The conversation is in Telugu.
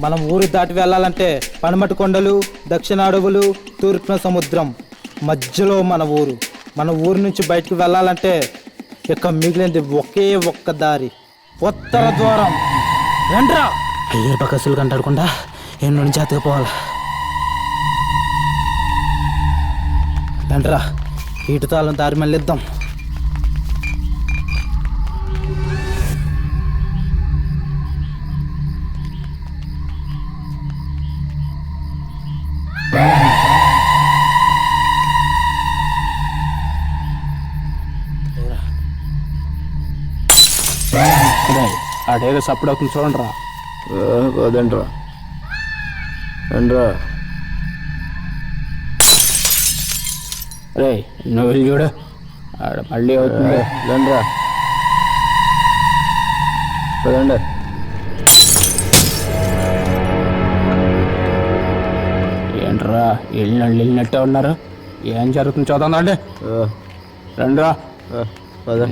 మనం ఊరు దాటి వెళ్ళాలంటే పనమటి కొండలు, దక్షిణ అడవులు, తూర్పున సముద్రం, మధ్యలో మన ఊరు. మన ఊరు నుంచి బయటకు వెళ్ళాలంటే ఇక మిగిలింది ఒకే ఒక్క దారి, ఉత్తర ద్వారం. రండ్రా. అయ్యర్ బకసులు కంటాడకుండా ఎన్నో నుంచి అతుకుపోవాలి. రండ్రా, ఇటు తాళం దారి మళ్ళిద్దాం. అడేదో సప్పుడు అవుతుంది చూడండి రా. కాదండ్రా రండ్రా. రే నువ్వు వెళ్ళి చూడు, ఆడ మళ్ళీ అవుతుంది. రండ్రా పదండి. ఏంట్రా వెళ్ళినట్టే ఉన్నారు, ఏం జరుగుతుంది చూద్దాం రండి. రండిరా. పద.